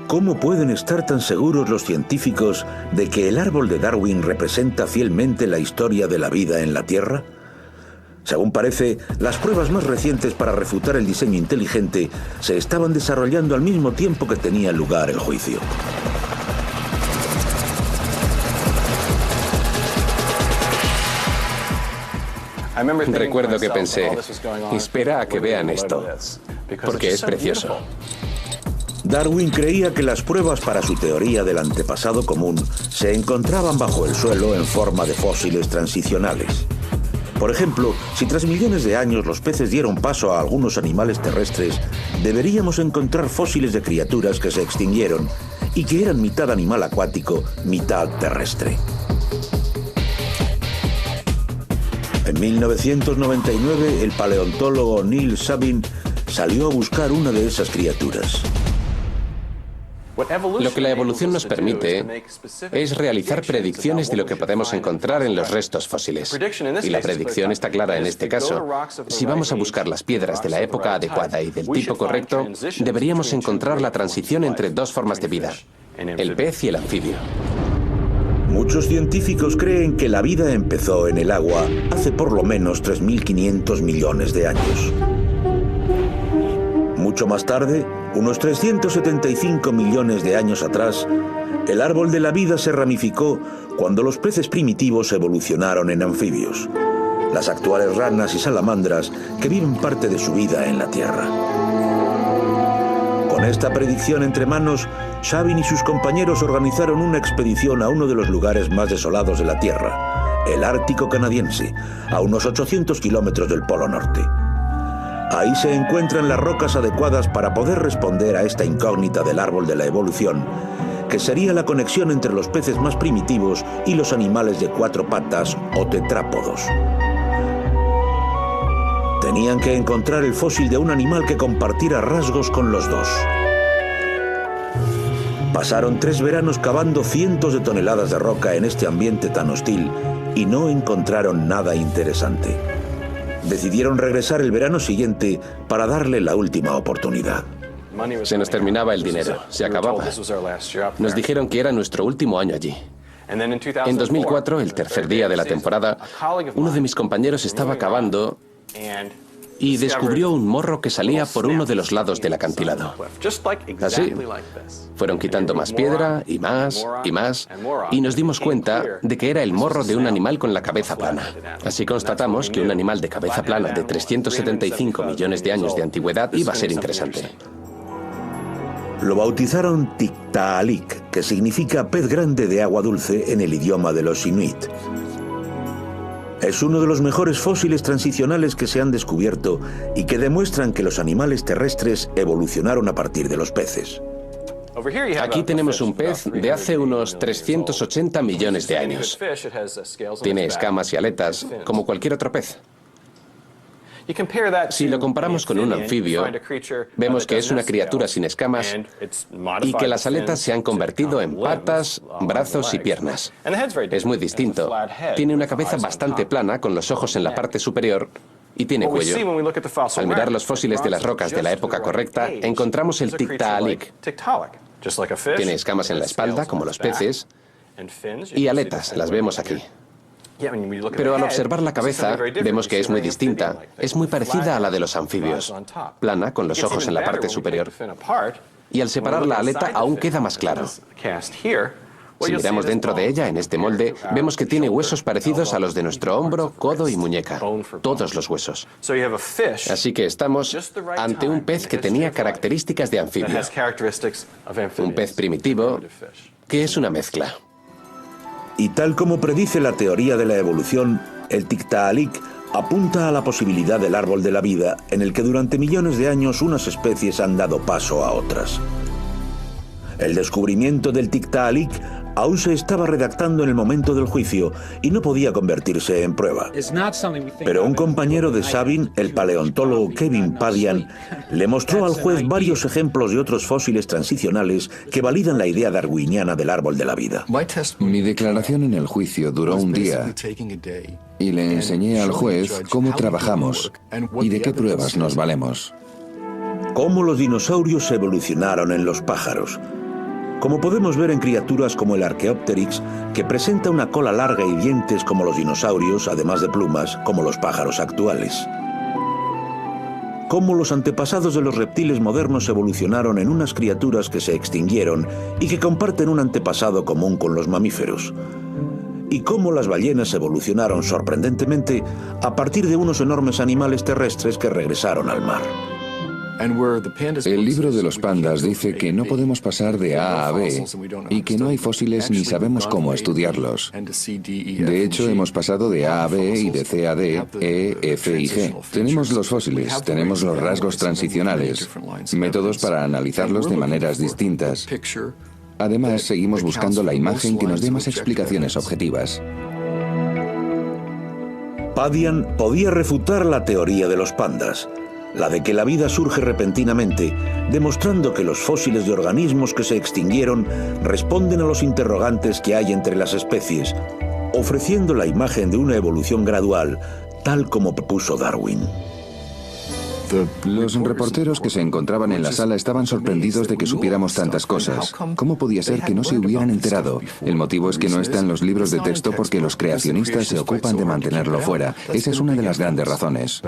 ¿Cómo pueden estar tan seguros los científicos de que el árbol de Darwin representa fielmente la historia de la vida en la Tierra? Según parece, las pruebas más recientes para refutar el diseño inteligente se estaban desarrollando al mismo tiempo que tenía lugar el juicio. Recuerdo que pensé, espera a que vean esto, porque es precioso. Darwin creía que las pruebas para su teoría del antepasado común se encontraban bajo el suelo en forma de fósiles transicionales. Por ejemplo, si tras millones de años los peces dieron paso a algunos animales terrestres, deberíamos encontrar fósiles de criaturas que se extinguieron y que eran mitad animal acuático, mitad terrestre. En 1999, el paleontólogo Neil Sabin salió a buscar una de esas criaturas. Lo que la evolución nos permite es realizar predicciones de lo que podemos encontrar en los restos fósiles. Y la predicción está clara en este caso. Si vamos a buscar las piedras de la época adecuada y del tipo correcto, deberíamos encontrar la transición entre dos formas de vida, el pez y el anfibio. Muchos científicos creen que la vida empezó en el agua hace por lo menos 3.500 millones de años. Mucho más tarde, unos 375 millones de años atrás, el árbol de la vida se ramificó cuando los peces primitivos evolucionaron en anfibios, las actuales ranas y salamandras que viven parte de su vida en la Tierra. Con esta predicción entre manos, Sabin y sus compañeros organizaron una expedición a uno de los lugares más desolados de la Tierra, el Ártico canadiense, a unos 800 kilómetros del Polo Norte. Ahí se encuentran las rocas adecuadas para poder responder a esta incógnita del árbol de la evolución, que sería la conexión entre los peces más primitivos y los animales de cuatro patas o tetrápodos. Tenían que encontrar el fósil de un animal que compartiera rasgos con los dos. Pasaron 3 veranos cavando cientos de toneladas de roca en este ambiente tan hostil y no encontraron nada interesante. Decidieron regresar el verano siguiente para darle la última oportunidad. Se nos terminaba el dinero, se acababa. Nos dijeron que era nuestro último año allí. En 2004, el tercer día de la temporada, uno de mis compañeros estaba cavando y descubrió un morro que salía por uno de los lados del acantilado. Así, fueron quitando más piedra y más y más, y nos dimos cuenta de que era el morro de un animal con la cabeza plana. Así constatamos que un animal de cabeza plana de 375 millones de años de antigüedad iba a ser interesante. Lo bautizaron Tiktaalik, que significa pez grande de agua dulce en el idioma de los inuit. Es uno de los mejores fósiles transicionales que se han descubierto y que demuestran que los animales terrestres evolucionaron a partir de los peces. Aquí tenemos un pez de hace unos 380 millones de años. Tiene escamas y aletas, como cualquier otro pez. Si lo comparamos con un anfibio, vemos que es una criatura sin escamas y que las aletas se han convertido en patas, brazos y piernas. Es muy distinto. Tiene una cabeza bastante plana con los ojos en la parte superior y tiene cuello. Al mirar los fósiles de las rocas de la época correcta, encontramos el Tiktaalik. Tiene escamas en la espalda, como los peces, y aletas, las vemos aquí. Pero al observar la cabeza, vemos que es muy distinta. Es muy parecida a la de los anfibios. Plana, con los ojos en la parte superior. Y al separar la aleta aún queda más claro. Si miramos dentro de ella, en este molde, vemos que tiene huesos parecidos a los de nuestro hombro, codo y muñeca. Todos los huesos. Así que estamos ante un pez que tenía características de anfibio. Un pez primitivo que es una mezcla. Y tal como predice la teoría de la evolución, el Tiktaalik apunta a la posibilidad del árbol de la vida, en el que durante millones de años unas especies han dado paso a otras. El descubrimiento del Tiktaalik aún se estaba redactando en el momento del juicio y no podía convertirse en prueba. Pero un compañero de Sabin, el paleontólogo Kevin Padian, le mostró al juez varios ejemplos de otros fósiles transicionales que validan la idea darwiniana del árbol de la vida. Mi declaración en el juicio duró un día y le enseñé al juez cómo trabajamos y de qué pruebas nos valemos. Cómo los dinosaurios evolucionaron en los pájaros. Como podemos ver en criaturas como el Archaeopteryx, que presenta una cola larga y dientes como los dinosaurios, además de plumas, como los pájaros actuales. Cómo los antepasados de los reptiles modernos evolucionaron en unas criaturas que se extinguieron y que comparten un antepasado común con los mamíferos. Y cómo las ballenas evolucionaron sorprendentemente a partir de unos enormes animales terrestres que regresaron al mar. El libro de los pandas dice que no podemos pasar de A a B y que no hay fósiles ni sabemos cómo estudiarlos. De hecho, hemos pasado de A a B y de C a D, E, F y G. Tenemos los fósiles, tenemos los rasgos transicionales, métodos para analizarlos de maneras distintas. Además, seguimos buscando la imagen que nos dé más explicaciones objetivas. Padian podía refutar la teoría de los pandas, la de que la vida surge repentinamente, demostrando que los fósiles de organismos que se extinguieron responden a los interrogantes que hay entre las especies, ofreciendo la imagen de una evolución gradual, tal como propuso Darwin. Los reporteros que se encontraban en la sala estaban sorprendidos de que supiéramos tantas cosas. ¿Cómo podía ser que no se hubieran enterado? El motivo es que no está en los libros de texto porque los creacionistas se ocupan de mantenerlo fuera. Esa es una de las grandes razones.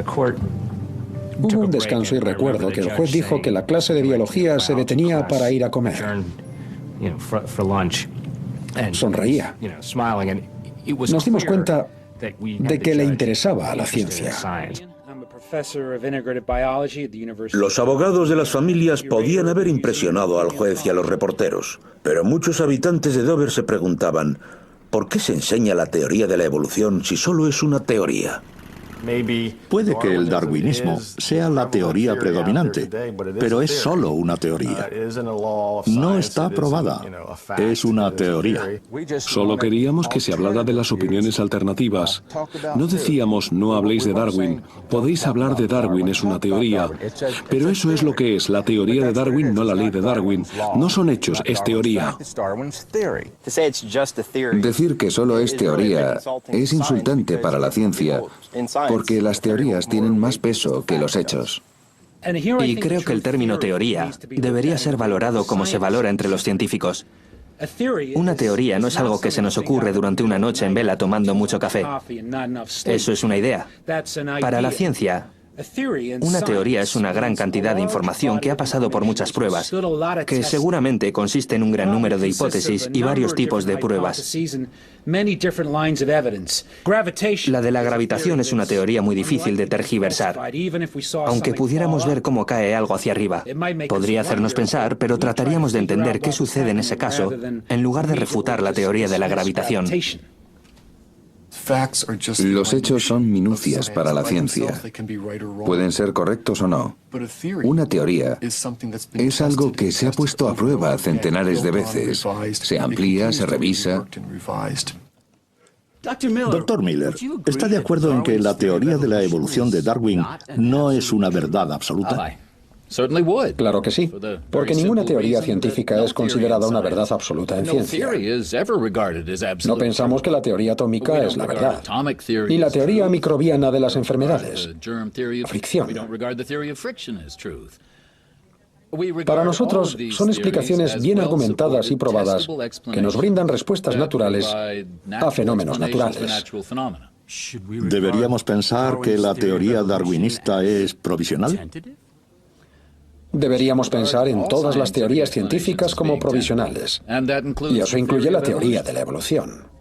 Hubo un descanso y recuerdo que el juez dijo que la clase de biología se detenía para ir a comer. Sonreía. Nos dimos cuenta de que le interesaba a la ciencia. Los abogados de las familias podían haber impresionado al juez y a los reporteros, pero muchos habitantes de Dover se preguntaban, ¿por qué se enseña la teoría de la evolución si solo es una teoría? Puede que el darwinismo sea la teoría predominante, pero es solo una teoría. No está aprobada, es una teoría. Solo queríamos que se hablara de las opiniones alternativas. No decíamos, no habléis de Darwin, podéis hablar de Darwin, es una teoría. Pero eso es lo que es, la teoría de Darwin, no la ley de Darwin. No son hechos, es teoría. Decir que solo es teoría es insultante para la ciencia, porque las teorías tienen más peso que los hechos. Y creo que el término teoría debería ser valorado como se valora entre los científicos. Una teoría no es algo que se nos ocurre durante una noche en vela tomando mucho café. Eso es una idea. Para la ciencia, una teoría es una gran cantidad de información que ha pasado por muchas pruebas, que seguramente consiste en un gran número de hipótesis y varios tipos de pruebas. La de la gravitación es una teoría muy difícil de tergiversar. Aunque pudiéramos ver cómo cae algo hacia arriba, podría hacernos pensar, pero trataríamos de entender qué sucede en ese caso, en lugar de refutar la teoría de la gravitación. Los hechos son minucias para la ciencia. Pueden ser correctos o no. Una teoría es algo que se ha puesto a prueba centenares de veces. Se amplía, se revisa. Doctor Miller, ¿está de acuerdo en que la teoría de la evolución de Darwin no es una verdad absoluta? Claro que sí, porque ninguna teoría científica es considerada una verdad absoluta en ciencia. No pensamos que la teoría atómica es la verdad, ni la teoría microbiana de las enfermedades, fricción. Para nosotros son explicaciones bien argumentadas y probadas que nos brindan respuestas naturales a fenómenos naturales. ¿Deberíamos pensar que la teoría darwinista es provisional? Deberíamos pensar en todas las teorías científicas como provisionales. Y eso incluye la teoría de la evolución.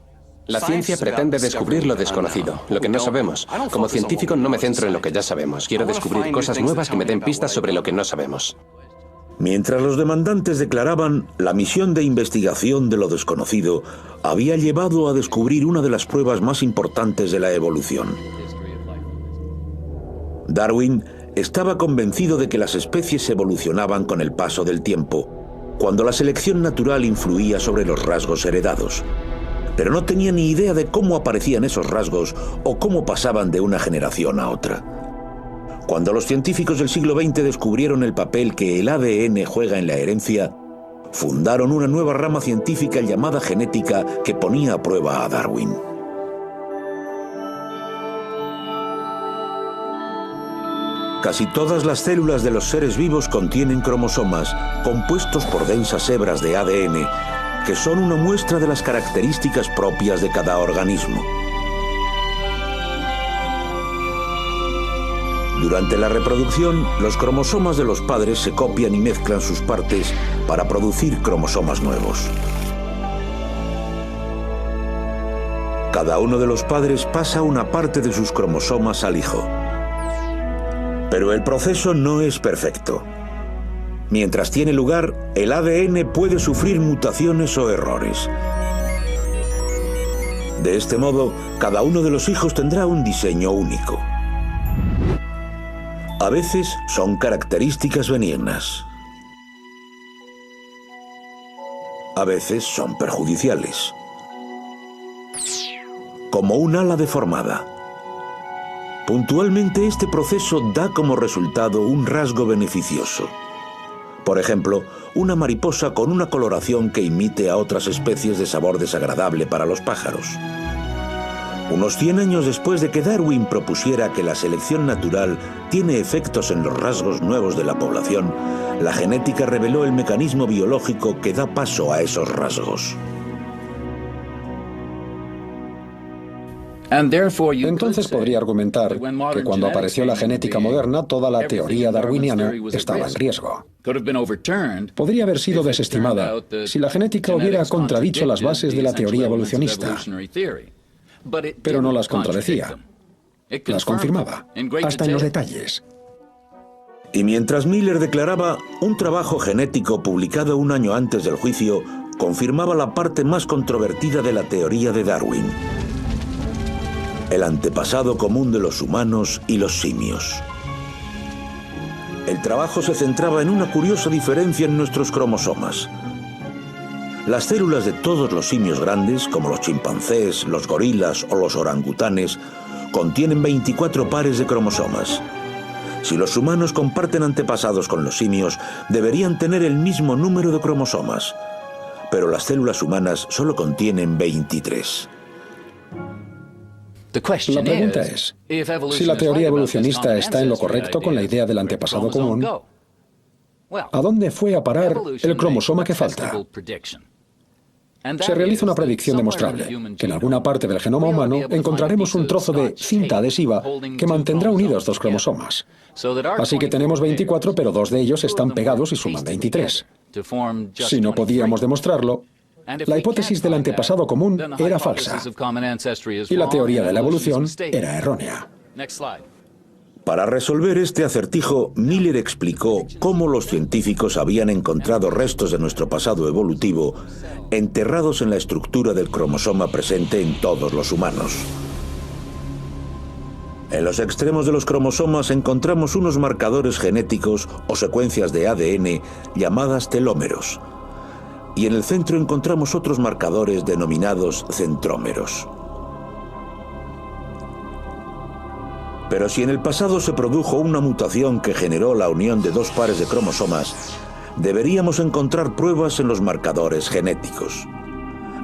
La ciencia pretende descubrir lo desconocido, lo que no sabemos. Como científico no me centro en lo que ya sabemos. Quiero descubrir cosas nuevas que me den pistas sobre lo que no sabemos. Mientras los demandantes declaraban, la misión de investigación de lo desconocido había llevado a descubrir una de las pruebas más importantes de la evolución. Darwin estaba convencido de que las especies evolucionaban con el paso del tiempo, cuando la selección natural influía sobre los rasgos heredados. Pero no tenía ni idea de cómo aparecían esos rasgos o cómo pasaban de una generación a otra. Cuando los científicos del siglo XX descubrieron el papel que el ADN juega en la herencia, fundaron una nueva rama científica llamada genética que ponía a prueba a Darwin. Casi todas las células de los seres vivos contienen cromosomas, compuestos por densas hebras de ADN, que son una muestra de las características propias de cada organismo. Durante la reproducción, los cromosomas de los padres se copian y mezclan sus partes para producir cromosomas nuevos. Cada uno de los padres pasa una parte de sus cromosomas al hijo. Pero el proceso no es perfecto. Mientras tiene lugar, el ADN puede sufrir mutaciones o errores. De este modo, cada uno de los hijos tendrá un diseño único. A veces son características benignas. A veces son perjudiciales. Como un ala deformada. Puntualmente este proceso da como resultado un rasgo beneficioso. Por ejemplo, una mariposa con una coloración que imite a otras especies de sabor desagradable para los pájaros. Unos 100 años después de que Darwin propusiera que la selección natural tiene efectos en los rasgos nuevos de la población, la genética reveló el mecanismo biológico que da paso a esos rasgos. Entonces podría argumentar que cuando apareció la genética moderna, toda la teoría darwiniana estaba en riesgo. Podría haber sido desestimada si la genética hubiera contradicho las bases de la teoría evolucionista. Pero no las contradecía, las confirmaba, hasta en los detalles. Y mientras Miller declaraba, un trabajo genético publicado un año antes del juicio confirmaba la parte más controvertida de la teoría de Darwin: el antepasado común de los humanos y los simios. El trabajo se centraba en una curiosa diferencia en nuestros cromosomas. Las células de todos los simios grandes, como los chimpancés, los gorilas o los orangutanes, contienen 24 pares de cromosomas. Si los humanos comparten antepasados con los simios, deberían tener el mismo número de cromosomas. Pero las células humanas solo contienen 23. La pregunta es, si la teoría evolucionista está en lo correcto con la idea del antepasado común, ¿a dónde fue a parar el cromosoma que falta? Se realiza una predicción demostrable, que en alguna parte del genoma humano encontraremos un trozo de cinta adhesiva que mantendrá unidos dos cromosomas. Así que tenemos 24, pero 2 de ellos están pegados y suman 23. Si no podíamos demostrarlo, la hipótesis del antepasado común era falsa y la teoría de la evolución era errónea. Para resolver este acertijo, Miller explicó cómo los científicos habían encontrado restos de nuestro pasado evolutivo enterrados en la estructura del cromosoma presente en todos los humanos. En los extremos de los cromosomas encontramos unos marcadores genéticos o secuencias de ADN llamadas telómeros, y en el centro encontramos otros marcadores denominados centrómeros. Pero si en el pasado se produjo una mutación que generó la unión de 2 pares de cromosomas, deberíamos encontrar pruebas en los marcadores genéticos.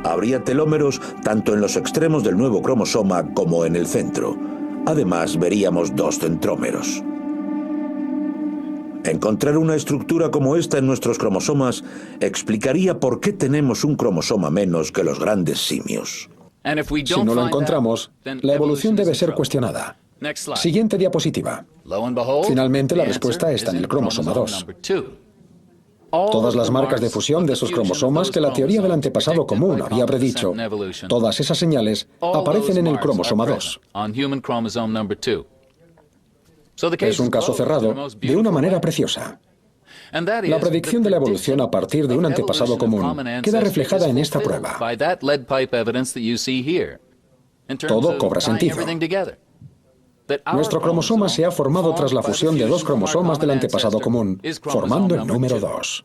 Habría telómeros tanto en los extremos del nuevo cromosoma como en el centro. Además, veríamos 2 centrómeros. Encontrar una estructura como esta en nuestros cromosomas explicaría por qué tenemos un cromosoma menos que los grandes simios. Si no lo encontramos, la evolución debe ser cuestionada. Siguiente diapositiva. Finalmente, la respuesta está en el cromosoma 2. Todas las marcas de fusión de esos cromosomas que la teoría del antepasado común había predicho, todas esas señales aparecen en el cromosoma 2. Es un caso cerrado de una manera preciosa. La predicción de la evolución a partir de un antepasado común queda reflejada en esta prueba. Todo cobra sentido. Nuestro cromosoma se ha formado tras la fusión de dos cromosomas del antepasado común, formando el número 2.